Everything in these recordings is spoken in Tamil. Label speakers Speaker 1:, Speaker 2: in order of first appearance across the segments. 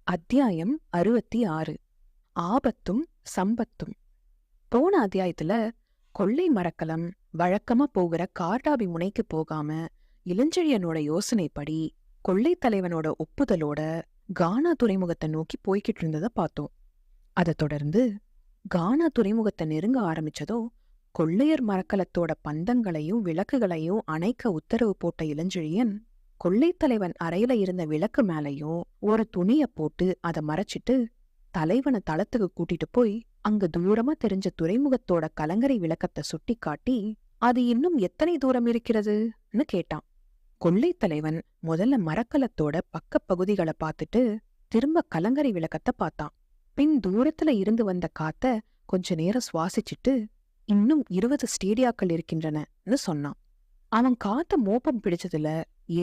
Speaker 1: அத்தியாயம் 66. ஆபத்தும் சம்பத்தும். போன அத்தியாயத்துல கொள்ளை மரக்கலம் வழக்கமா போகிற கார்டாபி முனைக்கு போகாம இளஞ்செழியனோட யோசனைப்படி கொள்ளை தலைவனோட ஒப்புதலோட கானா துறைமுகத்தை நோக்கி போய்கிட்டு இருந்ததை பார்த்தோம். அதை தொடர்ந்து கானா துறைமுகத்தை நெருங்க ஆரம்பிச்சதோ கொள்ளையர் மரக்கலத்தோட பந்தங்களையும் விளக்குகளையும் அணைக்க உத்தரவு போட்ட இளஞ்செழியன் கொள்ளைத்தலைவன் அறையில இருந்த விளக்கு மேலையும் ஒரு துணிய போட்டு அதை மறைச்சிட்டு தலைவனை தளத்துக்கு கூட்டிட்டு போய் அங்க தூரமா தெரிஞ்ச துறைமுகத்தோட கலங்கரை விளக்கத்தை சுட்டி காட்டி அது இன்னும் எத்தனை தூரம் இருக்கிறதுன்னு கேட்டான். கொள்ளைத்தலைவன் முதல்ல மரக்கலத்தோட பக்க பகுதிகளை பார்த்துட்டு திரும்ப கலங்கரை விளக்கத்தை பார்த்தான். பின் தூரத்துல இருந்து வந்த காத்த கொஞ்ச நேரம் சுவாசிச்சுட்டு இன்னும் 20 ஸ்டேடியாக்கள் இருக்கின்றனன்னு சொன்னான். அவன் காத்த மோப்பம் பிடிச்சதுல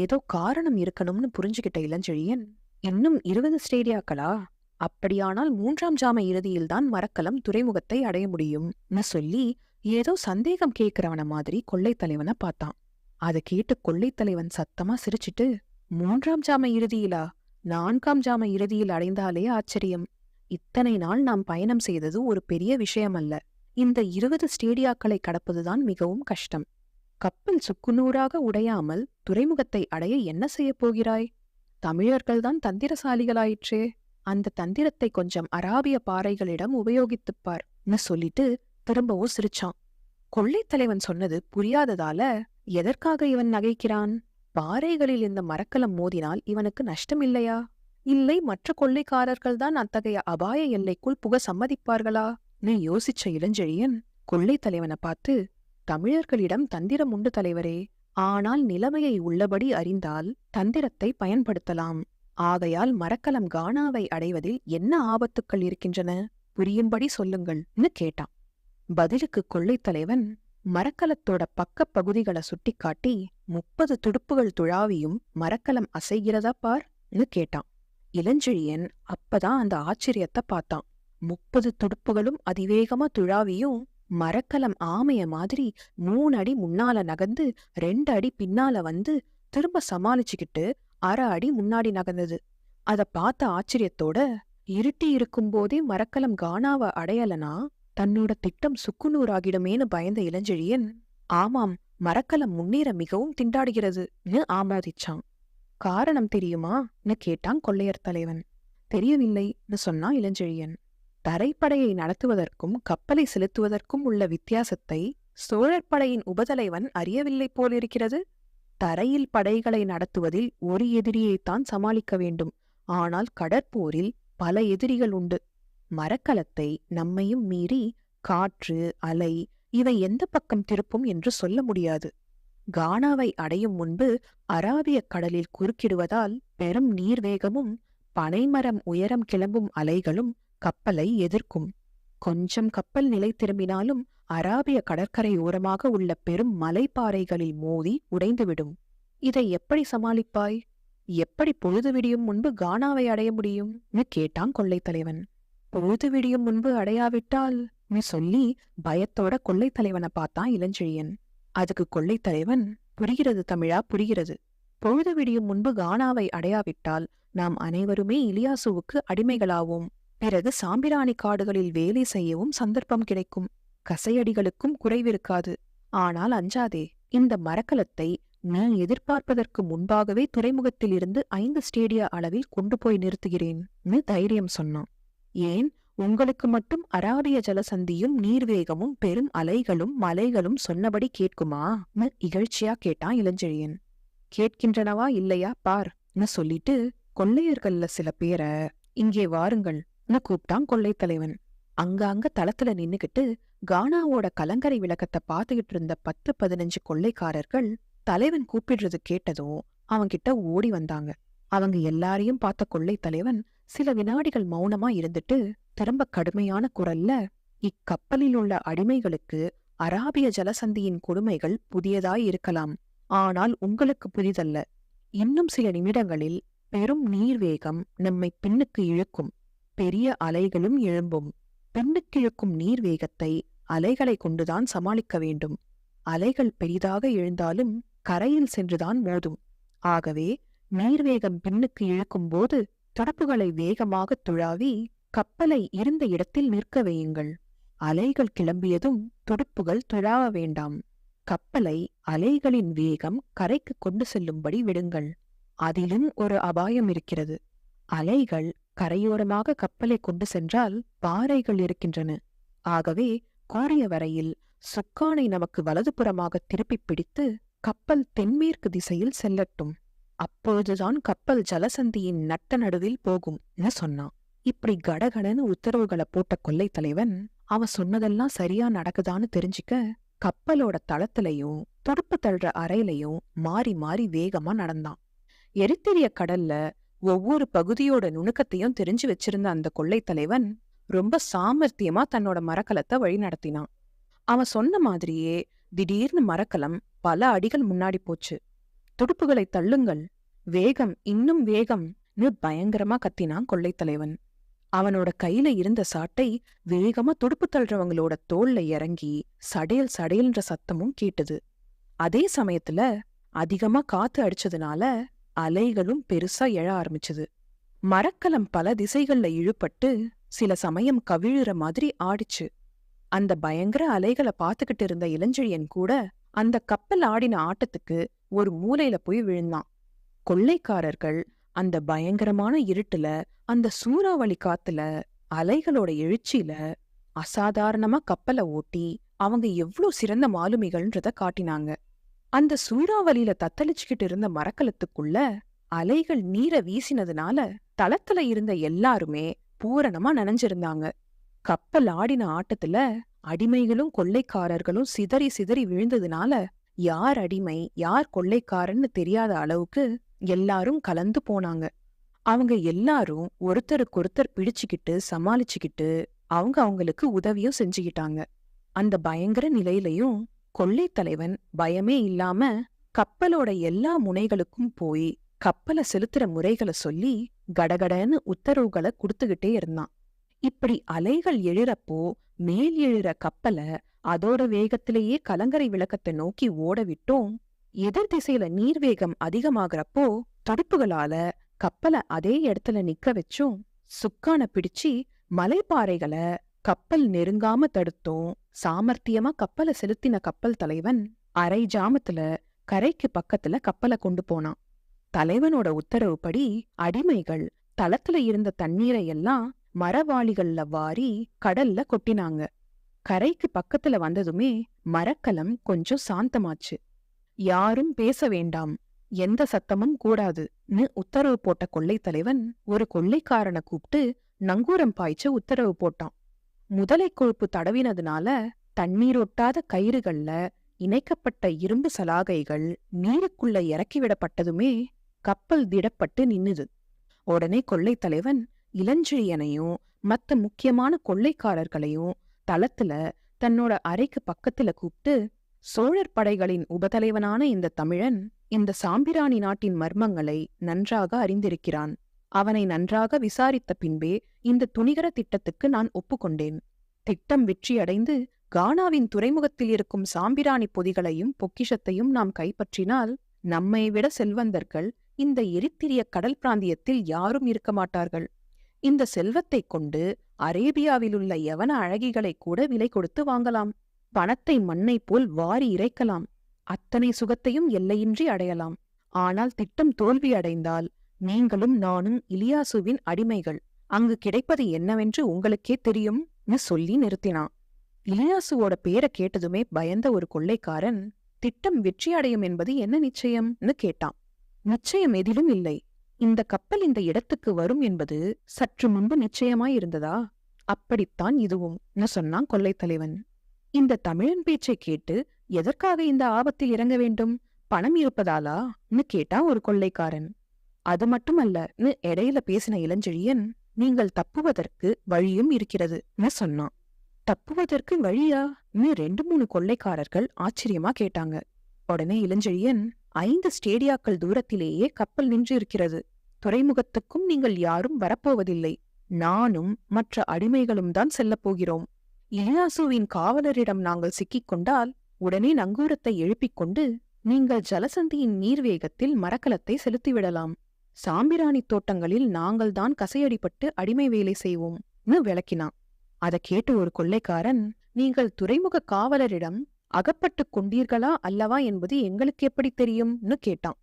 Speaker 1: ஏதோ காரணம் இருக்கணும்னு புரிஞ்சுகிட்ட இளஞ்செழியன், இன்னும் 20 ஸ்டேடியாக்களா? அப்படியானால் 3ஆம் ஜாம இறுதியில்தான் மரக்கலம் துறைமுகத்தை அடைய முடியும்னு சொல்லி ஏதோ சந்தேகம் கேட்கிறவன மாதிரி கொள்ளைத்தலைவனை பார்த்தான். அதை கேட்டு கொள்ளைத்தலைவன் சத்தமா சிரிச்சிட்டு, 3ஆம் ஜாம இறுதியிலா? 4ஆம் ஜாம இறுதியில் அடைந்தாலே ஆச்சரியம். இத்தனை நாள் நாம் பயணம் செய்தது ஒரு பெரிய விஷயம் அல்ல. இந்த 20 ஸ்டேடியாக்களை கடப்பதுதான் மிகவும் கஷ்டம். கப்பல் சுக்குநூறாக உடையாமல் துறைமுகத்தை அடைய என்ன செய்யப் போகிறாய்? தமிழர்கள்தான் தந்திரசாலிகளாயிற்றே. அந்த தந்திரத்தை கொஞ்சம் அராபிய பாறைகளிடம் உபயோகித்துப்பார்னு சொல்லிட்டு திரும்பவும் சிரிச்சான். கொள்ளைத்தலைவன் சொன்னது புரியாததால எதற்காக இவன் நகைக்கிறான்? பாறைகளில் இந்த மரக்கலம் மோதினால் இவனுக்கு நஷ்டம் இல்லையா? இல்லை, மற்ற கொள்ளைக்காரர்கள்தான் அத்தகைய அபாய எல்லைக்குள் புக சம்மதிப்பார்களா?ன்னு யோசிச்ச இளஞ்செழியன் கொள்ளைத்தலைவனை பார்த்து, தமிழர்களிடம் தந்திரம் உண்டு தலைவரே. ஆனால் நிலைமையை உள்ளபடி அறிந்தால் தந்திரத்தை பயன்படுத்தலாம். ஆகையால் மரக்கலம் கானாவை அடைவதில் என்ன ஆபத்துக்கள் இருக்கின்றன? புரியும்படி சொல்லுங்கள்னு கேட்டான். பதிலுக்கு கொள்ளைத்தலைவன் மரக்கலத்தோட பக்க பகுதிகளை சுட்டிக்காட்டி 30 துடுப்புகள் துழாவியும் மரக்கலம் அசைகிறதா பார்னு கேட்டான். இளஞ்செழியன் அப்பதான் அந்த ஆச்சரியத்தை பார்த்தான். 30 துடுப்புகளும் அதிவேகமா துழாவியும் மரக்கலம் ஆமைய மாதிரி 3 அடி முன்னால நகர்ந்து 2 அடி பின்னால வந்து திரும்ப சமாளிச்சுக்கிட்டு 1/2 அடி முன்னாடி நகர்ந்தது. அத பார்த்த ஆச்சரியத்தோட, இருட்டி இருக்கும்போதே மரக்கலம் கானாவை அடையலனா தன்னோட திட்டம் சுக்குநூறாகிடுமேனு பயந்த இளஞ்செழியன், ஆமாம், மரக்கலம் முன்னேற மிகவும் திண்டாடுகிறதுன்னு ஆமோதிச்சான். காரணம் தெரியுமான்னு கேட்டான் கொள்ளையர் தலைவன். தெரியவில்லைன்னு சொன்னான் இளஞ்செழியன். தரைப்படையை நடத்துவதற்கும் கப்பலை செலுத்துவதற்கும் உள்ள வித்தியாசத்தை சோழர் படையின் உபதலைவன் அறியவில்லை போலிருக்கிறது. தரையில் படைகளை நடத்துவதில் ஒரு எதிரியைத்தான் சமாளிக்க வேண்டும். ஆனால் கடற்போரில் பல எதிரிகள் உண்டு. மரக்கலத்தை நம்மையும் மீறி காற்று, அலை இவை எந்த பக்கம் திருப்பும் என்று சொல்ல முடியாது. கானாவை அடையும் முன்பு அராபிய கடலில் குறுக்கிடுவதால் பெரும் நீர்வேகமும் பனைமரம் உயரம் கிளம்பும் அலைகளும் கப்பலை எதிர்க்கும். கொஞ்சம் கப்பல் நிலை திரும்பினாலும் அராபிய கடற்கரை ஓரமாக உள்ள பெரும் மலைப்பாறைகளில் மோதி உடைந்துவிடும். இதை எப்படி சமாளிப்பாய்? எப்படி பொழுது விடியும் முன்பு கானாவை அடைய முடியும்னு கேட்டான் கொள்ளைத்தலைவன். பொழுது விடியும் முன்பு அடையாவிட்டால் சொல்லி பயத்தோட கொள்ளைத்தலைவனை பார்த்தான் இளஞ்செழியன். அதுக்கு கொள்ளைத்தலைவன், புரிகிறது தமிழா, புரிகிறது. பொழுது விடியும் முன்பு கானாவை அடையாவிட்டால் நாம் அனைவருமே இலியாசுவுக்கு அடிமைகளாவோம். பிறகு சாம்பிராணி காடுகளில் வேலை செய்யவும் சந்தர்ப்பம் கிடைக்கும். கசையடிகளுக்கும் குறைவிருக்காது. ஆனால் அஞ்சாதே, இந்த மரக்கலத்தை நீ எதிர்பார்ப்பதற்கு முன்பாகவே துறைமுகத்தில் இருந்து 5 ஸ்டேடியா அளவில் கொண்டு போய் நிறுத்துகிறேன்னு தைரியம் சொன்னான். ஏன், உங்களுக்கு மட்டும் அராபிய ஜலசந்தியும் நீர்வேகமும் பெரும் அலைகளும் மலைகளும் சொன்னபடி கேட்குமான்னு இகழ்ச்சியா கேட்டான் இளஞ்செழியன். கேட்கின்றனவா இல்லையா பார்னு சொல்லிட்டு கொள்ளையர்கள்ல சில பேரை இங்கே வாருங்கள்னு கூப்பிட்டான் கொள்ளைத்தலைவன். அங்க தளத்துல நின்னுகிட்டு கானாவோட கலங்கரை விளக்கத்தை பார்த்துக்கிட்டு இருந்த 10-15 கொள்ளைக்காரர்கள் தலைவன் கூப்பிடுறது கேட்டதும் அவன்கிட்ட ஓடி வந்தாங்க. அவங்க எல்லாரையும் பார்த்த கொள்ளைத்தலைவன் சில வினாடிகள் மௌனமா இருந்துட்டு திரும்ப கடுமையான குரல்ல, இக்கப்பலில் உள்ள அடிமைகளுக்கு அராபிய ஜலசந்தியின் கொடுமைகள் புதியதாய் இருக்கலாம். ஆனால் உங்களுக்கு புதிதல்ல. இன்னும் சில நிமிடங்களில் பெரும் நீர்வேகம் நம்மை பின்னுக்கு இழுக்கும். பெரிய அலைகளும் எழும்பும். பின்னுக்கிழுக்கும் நீர்வேகத்தை அலைகளை கொண்டுதான் சமாளிக்க வேண்டும். அலைகள் பெரிதாக எழுந்தாலும் கரையில் சென்றுதான் மோதும். ஆகவே நீர்வேகம் பின்னுக்கு இழுக்கும் போது துடுப்புகளை வேகமாக துழாவி கப்பலை இருந்த இடத்தில் நிற்க வையுங்கள். அலைகள் கிளம்பியதும் துடுப்புகள் துழாவ வேண்டாம். கப்பலை அலைகளின் வேகம் கரைக்கு கொண்டு செல்லும்படி விடுங்கள். அதிலும் ஒரு அபாயம் இருக்கிறது. அலைகள் கரையோரமாக கப்பலை கொண்டு சென்றால் பாறைகள் இருக்கின்றன. ஆகவே கூறிய வரையில் சுக்கானை நமக்கு வலதுபுறமாக திருப்பிப் பிடித்து கப்பல் தென்மேற்கு திசையில் செல்லட்டும். அப்போதுதான் கப்பல் ஜலசந்தியின் நட்ட நடுவில் போகும் சொன்னான். இப்படி கடகடன்னு உத்தரவுகளை போட்ட கொள்ளை தலைவன் அவன் சொன்னதெல்லாம் சரியா நடக்குதான்னு தெரிஞ்சுக்க கப்பலோட தளத்திலையும் துடுப்பு தள்ளுற அறையிலையும் மாறி மாறி வேகமா நடந்தான். எரித்திரிய கடல்ல ஒவ்வொரு பகுதியோட நுணுக்கத்தையும் தெரிஞ்சு வச்சிருந்த அந்த கொள்ளை தலைவன் ரொம்ப சாமர்த்தியமா தன்னோட மரக்கலத்தை வழி நடத்தினான். அவன் சொன்ன மாதிரியே திடீர்னு மரக்கலம் பல அடிகள் முன்னாடி போச்சு. துடுப்புகளை தள்ளுங்கள், வேகம், இன்னும் வேகம்னு பயங்கரமா கத்தினான் கொள்ளை தலைவன். அவனோட கையில இருந்த சாட்டை வேகமா துடுப்பு தள்ளுறவங்களோட தோல்ல இறங்கி சடையல் சடையல்ன்ற சத்தமும் கேட்டது. அதே சமயத்துல அதிகமா காத்து அடிச்சதுனால அலைகளும் பெருசா எழ ஆரம்பிச்சது. மரக்கலம் பல திசைகள்ல இழுபட்டு சில சமயம் கவிழுற மாதிரி ஆடிச்சு. அந்த பயங்கர அலைகளை பார்த்துக்கிட்டு இருந்த இளஞ்செழியன் கூட அந்த கப்பல் ஆடின ஆட்டத்துக்கு ஒரு மூலையில போய் விழுந்தான். கொள்ளைக்காரர்கள் அந்த பயங்கரமான இருட்டுல, அந்த சூறாவளி காத்துல, அலைகளோட எழுச்சியில அசாதாரணமா கப்பலை ஓட்டி அவங்க எவ்வளவு சிறந்த மாலுமிகள்ன்றத காட்டினாங்க. அந்த சூறாவளியில தத்தளிச்சுக்கிட்டு இருந்த மரக்கலத்துக்குள்ள அலைகள் நீரை வீசினதுனால தளத்துல இருந்த எல்லாருமே பூரணமா நனைஞ்சிருந்தாங்க. கப்பல் ஆடின ஆட்டத்துல அடிமைகளும் கொள்ளைக்காரர்களும் சிதறி சிதறி விழுந்ததுனால யார் அடிமை யார் கொள்ளைக்காரன்னு தெரியாத அளவுக்கு எல்லாரும் கலந்து போனாங்க. அவங்க எல்லாரும் ஒருத்தருக்கொருத்தர் பிடிச்சுக்கிட்டு சமாளிச்சுக்கிட்டு அவங்களுக்கு உதவியும் செஞ்சுக்கிட்டாங்க. அந்த பயங்கர நிலையிலையும் கொள்ளை தலைவன் பயமே இல்லாம கப்பலோட எல்லா முனைகளுக்கும் போய் கப்பலை செலுத்துற முறைகளை சொல்லி கடகடன்னு உத்தரவுகளை கொடுத்துக்கிட்டே இருந்தான். இப்படி அலைகள் எழுறப்போ மேல் எழுற கப்பலை அதோட வேகத்திலேயே கலங்கரை விளக்கத்தை நோக்கி ஓட விட்டோம். எதிர் திசையில நீர்வேகம் அதிகமாகறப்போ தடுப்புகளால கப்பலை அதே இடத்துல நிக்க வச்சும் சுக்கான பிடிச்சி மலைப்பாறைகளை கப்பல் நெருங்காம தடுத்தோம். சாமர்த்தியமா கப்பலை செலுத்தின கப்பல் தலைவன் அரை ஜாமத்துல கரைக்கு பக்கத்துல கப்பலை கொண்டு போனான். தலைவனோட உத்தரவுப்படி அடிமைகள் தளத்துல இருந்த தண்ணீரை எல்லாம் மரவாளிகள்ல வாரி கடல்ல கொட்டினாங்க. கரைக்கு பக்கத்துல வந்ததுமே மரக்கலம் கொஞ்சம் சாந்தமாச்சு. யாரும் பேச வேண்டாம், எந்த சத்தமும் கூடாதுன்னு உத்தரவு போட்ட கொள்ளை தலைவன் ஒரு கொள்ளைக்காரனை கூப்பிட்டு நங்கூரம் பாய்ச்ச உத்தரவு போட்டான். முதலை கொழுப்பு தடவினதுனால தண்ணீரொட்டாத கயிறுகள்ல இணைக்கப்பட்ட இரும்பு சலாகைகள் நீருக்குள்ள இறக்கிவிடப்பட்டதுமே கப்பல் திடப்பட்டு நின்னுது. உடனே கொள்ளை தலைவன் இளஞ்செழியனையும் மத்த முக்கியமான கொள்ளைக்காரர்களையும் தளத்துல தன்னோட அறைக்கு பக்கத்துல கூப்பிட்டு, சோழர் படைகளின் உபதலைவனான இந்த தமிழன் இந்த சாம்பிராணி நாட்டின் மர்மங்களை நன்றாக அறிந்திருக்கிறான். அவனை நன்றாக விசாரித்த பின்பே இந்த துணிகர திட்டத்துக்கு நான் ஒப்புக்கொண்டேன். திட்டம் வெற்றியடைந்து கானாவின் துறைமுகத்தில் இருக்கும் சாம்பிராணி பொதிகளையும் பொக்கிஷத்தையும் நாம் கைப்பற்றினால் நம்மை விட செல்வந்தர்கள் இந்த எரித்திரிய கடல் பிராந்தியத்தில் யாரும் இருக்க மாட்டார்கள். இந்த செல்வத்தை கொண்டு அரேபியாவிலுள்ள யவன அழகிகளை கூட விலை கொடுத்து வாங்கலாம். பணத்தை மண்ணை போல் வாரி இறைக்கலாம். அத்தனை சுகத்தையும் எல்லையின்றி அடையலாம். ஆனால் திட்டம் தோல்வி அடைந்தால் நீங்களும் நானும் இலியாசுவின் அடிமைகள். அங்கு கிடைப்பது என்னவென்று உங்களுக்கே தெரியும்னு சொல்லி நிறுத்தினான். இலியாசுவோட பேரை கேட்டதுமே பயந்த ஒரு கொள்ளைக்காரன், திட்டம் வெற்றியடையும் என்பது என்ன நிச்சயம்னு கேட்டான். நிச்சயம் எதிலும் இல்லை. இந்த கப்பல் இந்த இடத்துக்கு வரும் என்பது சற்று முன்பு நிச்சயமாயிருந்ததா? அப்படித்தான் இதுவும் சொன்னான் கொள்ளை தலைவன். இந்த தமிழன் பேச்சை கேட்டு எதற்காக இந்த ஆபத்தில் இறங்க வேண்டும்? பணம் இருப்பதாலான்னு கேட்டான் ஒரு கொள்ளைக்காரன். அது மட்டுமல்லன்னு இடையில பேசின இளஞ்செழியன், நீங்கள் தப்புவதற்கு வழியும் இருக்கிறதுன்னு சொன்னான். தப்புவதற்கு வழியான்னு 2-3 கொள்ளைக்காரர்கள் ஆச்சரியமா கேட்டாங்க. உடனே இளஞ்செழியன், 5 ஸ்டேடியாக்கள் தூரத்திலேயே கப்பல் நின்று இருக்கிறது. துறைமுகத்துக்கும் நீங்கள் யாரும் வரப்போவதில்லை. நானும் மற்ற அடிமைகளும் தான் செல்லப் போகிறோம். இலியாசுவின் காவலரிடம் நாங்கள் சிக்கிக்கொண்டால் உடனே நங்கூரத்தை எழுப்பிக் கொண்டு நீங்கள் ஜலசந்தியின் நீர்வேகத்தில் மரக்கலத்தை செலுத்திவிடலாம். சாம்பிராணி தோட்டங்களில் நாங்கள்தான் கசையடிப்பட்டு அடிமை வேலை செய்வோம்னு விளக்கினான். அதை கேட்டு ஒரு கொள்ளைக்காரன், நீங்கள் துறைமுக காவலரிடம் அகப்பட்டு கொண்டீர்களா அல்லவா என்பது எங்களுக்கு எப்படி தெரியும்னு கேட்டான்.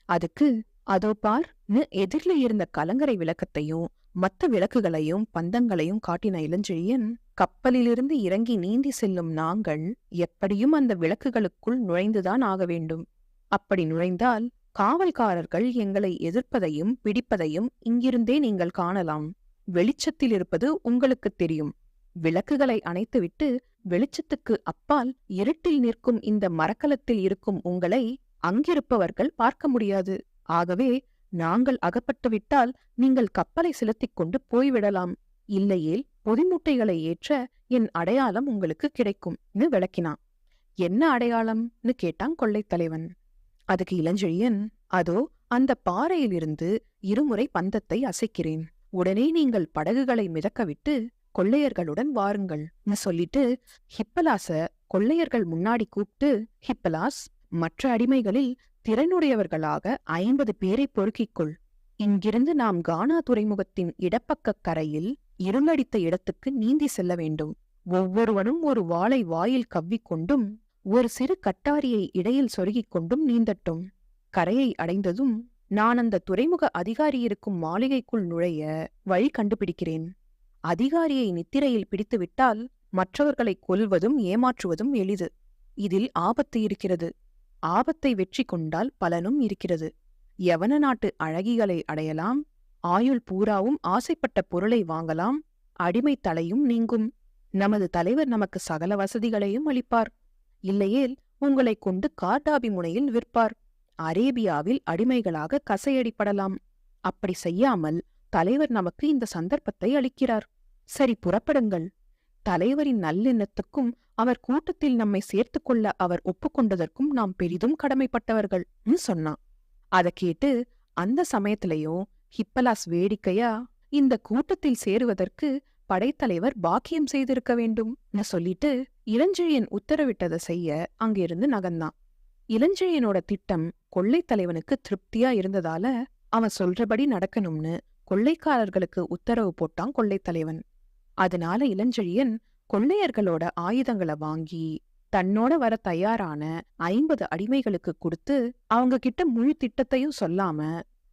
Speaker 1: அதுக்கு, அதோ பார்னு எதிரில இருந்த கலங்கரை விளக்கத்தையும் மத்த விளக்குகளையும் பந்தங்களையும் காட்டின இளஞ்செழியன், கப்பலிலிருந்து இறங்கி நீந்தி செல்லும் நாங்கள் எப்படியும் அந்த விளக்குகளுக்குள் நுழைந்துதான் ஆக வேண்டும். அப்படி நுழைந்தால் காவல்காரர்கள் எங்களை எதிர்ப்பதையும் பிடிப்பதையும் இங்கிருந்தே நீங்கள் காணலாம். வெளிச்சத்தில் இருப்பது உங்களுக்கு தெரியும். விளக்குகளை அணைத்துவிட்டு வெளிச்சத்துக்கு அப்பால் இருட்டில் நிற்கும் இந்த மரக்கலத்தில் இருக்கும் உங்களை அங்கிருப்பவர்கள் பார்க்க முடியாது. ஆகவே நாங்கள் அகப்பட்டுவிட்டால் நீங்கள் கப்பலை செலுத்திக் கொண்டு போய்விடலாம். இல்லையேல் பொதிமுட்டைகளை ஏற்ற என் அடையாளம் உங்களுக்கு கிடைக்கும்னு விளக்கினான். என்ன அடையாளம்னு கேட்டான் கொள்ளைத்தலைவன். அதுக்கு இளஞ்செழியன், அதோ அந்த பாறையிலிருந்து இருமுறை பந்தத்தை அசைக்கிறேன். உடனே நீங்கள் படகுகளை மிதக்கவிட்டு கொள்ளையர்களுடன் வாருங்கள்னு சொல்லிட்டு ஹிப்பலாச கொள்ளையர்கள் முன்னாடி கூப்பிட்டு, ஹிப்பலாஸ், மற்ற அடிமைகளில் திறனுடையவர்களாக 50 பேரை பொறுக்கிக்கொள். இங்கிருந்து நாம் கானா துறைமுகத்தின் இடப்பக்க கரையில் இருளடித்த இடத்துக்கு நீந்தி செல்ல வேண்டும். ஒவ்வொருவனும் ஒரு வாளை வாயில் கவ்விக்கொண்டும் ஒரு சிறு கட்டாரியை இடையில் சொருகிக் கொண்டும் நீந்தட்டும். கரையை அடைந்ததும் நான் அந்த துறைமுக அதிகாரி இருக்கும் மாளிகைக்குள் நுழைய வழி கண்டுபிடிக்கிறேன். அதிகாரியை நித்திரையில் பிடித்துவிட்டால் மற்றவர்களை கொல்வதும் ஏமாற்றுவதும் எளிது. இதில் ஆபத்து இருக்கிறது. ஆபத்தை வெற்றி கொண்டால் பலனும் இருக்கிறது. யவன நாட்டு அழகிகளை அடையலாம். ஆயுள் பூராவும் ஆசைப்பட்ட பொருளை வாங்கலாம். அடிமை தலையும் நீங்கும். நமது தலைவர் நமக்கு சகல வசதிகளையும் அளிப்பார். இல்லையேல் உங்களை கொண்டு கார்டாபி முனையில் விற்பார். அரேபியாவில் அடிமைகளாக கசையடிப்படலாம். அப்படி செய்யாமல் தலைவர் நமக்கு இந்த சந்தர்ப்பத்தை அளிக்கிறார். சரி, புறப்படுங்கள். தலைவரின் நல்லெண்ணத்துக்கும் அவர் கூட்டத்தில் நம்மை சேர்த்துக் கொள்ள அவர் ஒப்புக்கொண்டதற்கும் நாம் பெரிதும் கடமைப்பட்டவர்கள்னு சொன்னான். அதை கேட்டு அந்த சமயத்திலையும் ஹிப்பலாஸ் வேடிக்கையா, இந்த கூட்டத்தில் சேருவதற்கு படைத்தலைவர் பாக்கியம் செய்திருக்க வேண்டும்னு சொல்லிட்டு இளஞ்செழியன் உத்தரவிட்டதை செய்ய அங்கிருந்து நகர்ந்தான். இளஞ்செழியனோட திட்டம் கொள்ளைத்தலைவனுக்கு திருப்தியா இருந்ததால அவன் சொல்றபடி நடக்கணும்னு கொள்ளைக்காரர்களுக்கு உத்தரவு போட்டான் கொள்ளைத்தலைவன். அதனால இளஞ்செழியன் கொள்ளையர்களோட ஆயுதங்களை வாங்கி தன்னோட வர தயாரான 50 அடிமைகளுக்கு கொடுத்து, அவங்க கிட்ட முழு திட்டத்தையும் சொல்லாம,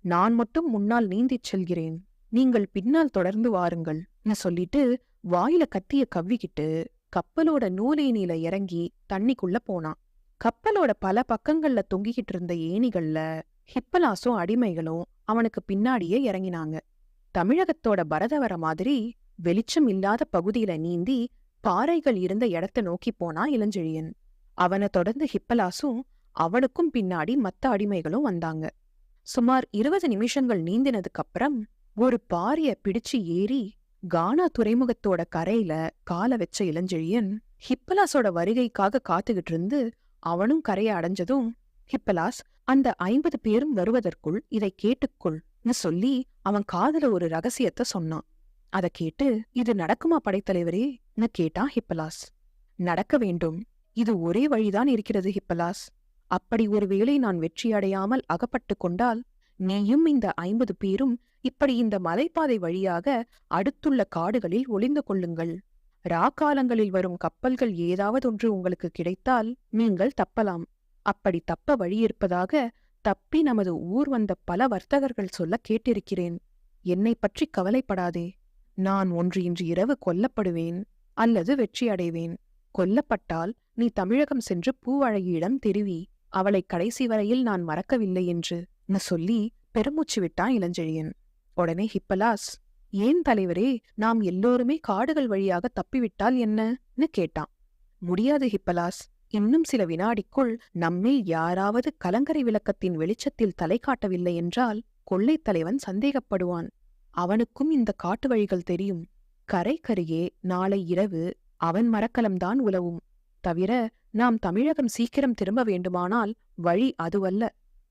Speaker 1: நான் மட்டும் முன்னால் நீந்திச் செல்கிறேன், நீங்கள் பின்னால் தொடர்ந்து வாருங்கள்னு சொல்லிட்டு வாயில கத்திய கவ்விக்கிட்டு கப்பலோட நூலேணியில இறங்கி தண்ணிக்குள்ள போனான். கப்பலோட பல பக்கங்கள்ல தொங்கிக்கிட்டு இருந்த ஏணிகள்ல ஹிப்பலாசும் அடிமைகளும் அவனுக்கு பின்னாடியே இறங்கினாங்க. தமிழகத்தோட பரதவர மாதிரி வெளிச்சம் இல்லாத பகுதியில நீந்தி பாறைகள் இருந்த இடத்த நோக்கி போனா இளஞ்செழியன். அவனை தொடர்ந்து ஹிப்பலாசும் அவனுக்கும் பின்னாடி மத்த அடிமைகளும் வந்தாங்க. சுமார் 20 நிமிஷங்கள் நீந்தினதுக்கு அப்புறம் ஒரு பாறைய பிடிச்சு ஏறி கானா துறைமுகத்தோட கரையில கால வச்ச இளஞ்செழியன் ஹிப்பலாசோட வருகைக்காக காத்துக்கிட்டு இருந்து அவனும் கரையை அடைஞ்சதும், ஹிப்பலாஸ், அந்த 50 பேரும் வருவதற்குள் இதை கேட்டுக்கொள்னு சொல்லி அவன் காதுல ஒரு ரகசியத்தை சொன்னான். அதை கேட்டு, இது நடக்குமா படைத்தலைவரேன்னு கேட்டான் ஹிப்பலாஸ். நடக்க வேண்டும். இது ஒரே வழிதான் இருக்கிறது ஹிப்பலாஸ். அப்படி ஒருவேளை நான் வெற்றியடையாமல் அகப்பட்டு கொண்டால் நீயும் இந்த 50 பேரும் இப்படி இந்த மலைப்பாதை வழியாக அடுத்துள்ள காடுகளில் ஒளிந்து கொள்ளுங்கள். ராக்காலங்களில் வரும் கப்பல்கள் ஏதாவது ஒன்று உங்களுக்கு கிடைத்தால் நீங்கள் தப்பலாம். அப்படி தப்ப வழியிருப்பதாக தப்பி நமது ஊர் வந்த பல வர்த்தகர்கள் சொல்ல கேட்டிருக்கிறேன். என்னை பற்றி கவலைப்படாதே. நான் ஒன்று இன்று இரவு கொல்லப்படுவேன் அல்லது வெற்றி அடைவேன். கொல்லப்பட்டால் நீ தமிழகம் சென்று பூவழகியிடம் தெரிவி, அவளை கடைசி வரையில் நான் மறக்கவில்லை என்று சொல்லி பெருமூச்சு விட்டான் இளஞ்செழியன். உடனே ஹிப்பலாஸ், ஏன் தலைவரே, நாம் எல்லோருமே காடுகள் வழியாக தப்பிவிட்டால் என்னன்னு கேட்டான். முடியாது ஹிப்பலாஸ். இன்னும் சில வினாடிக்குள் நம்மில் யாராவது கலங்கரை விளக்கத்தின் வெளிச்சத்தில் தலை காட்டவில்லை என்றால் கொள்ளைத்தலைவன் சந்தேகப்படுவான். அவனுக்கும் இந்த காட்டு வழிகள் தெரியும். கரைக்கரையே நாளை இரவு அவன் மரக்கலம்தான் உலவும். தவிர நாம் தமிழகம் சீக்கிரம் திரும்ப வேண்டுமானால் வழி அதுவல்ல.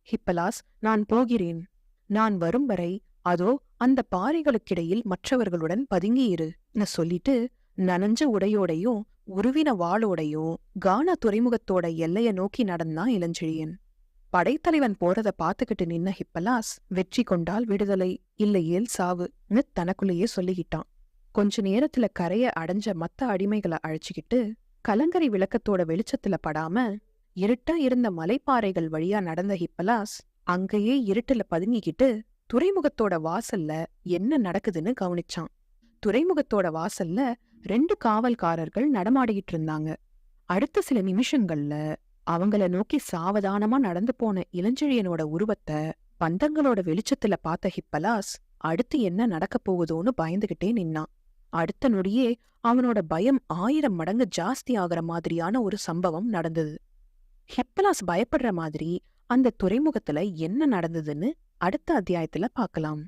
Speaker 1: ஹிப்பலாஸ், நான் போகிறேன். நான் வரும் வரை அதோ அந்த பாறைகளுக்கிடையில் மற்றவர்களுடன் பதுங்கியிரு சொல்லிட்டு நனஞ்ச உடையோடையும் உருவின வாளோடையும் கானா துறைமுகத்தோட எல்லைய நோக்கி நடந்தான் இளஞ்செழியன். படைத்தலைவன் போறத பாத்துக்கிட்டு நின்ன ஹிப்பலாஸ் வெற்றி கொண்டால் விடுதலை, இல்லையேல் சாவுன்னு தனக்குள்ளேயே சொல்லிக்கிட்டான். கொஞ்ச நேரத்துல கரைய அடைஞ்ச மத்த அடிமைகளை அழைச்சுக்கிட்டு கலங்கரை விளக்கத்தோட வெளிச்சத்துல படாம இருட்டா இருந்த மலைப்பாறைகள் வழியா நடந்த ஹிப்பலாஸ் அங்கேயே இருட்டுல பதுங்கிக்கிட்டு துறைமுகத்தோட வாசல்ல என்ன நடக்குதுன்னு கவனிச்சான். துறைமுகத்தோட வாசல்ல 2 காவல்காரர்கள் நடமாடிக்கிட்டு இருந்தாங்க. அடுத்த சில நிமிஷங்கள்ல அவங்கள நோக்கி சாவதானமா நடந்து போன இளஞ்செழியனோட உருவத்தை பந்தங்களோட வெளிச்சத்துல பார்த்த ஹிப்பலாஸ் அடுத்து என்ன நடக்கப் போகுதோன்னு பயந்துகிட்டே நின்னான். அடுத்த நொடியே அவனோட பயம் 1000 மடங்கு ஜாஸ்தி ஆகிற மாதிரியான ஒரு சம்பவம் நடந்தது. ஹிப்பலாஸ் பயப்படுற மாதிரி அந்த துறைமுகத்துல என்ன நடந்ததுன்னு அடுத்த அத்தியாயத்துல பார்க்கலாம்.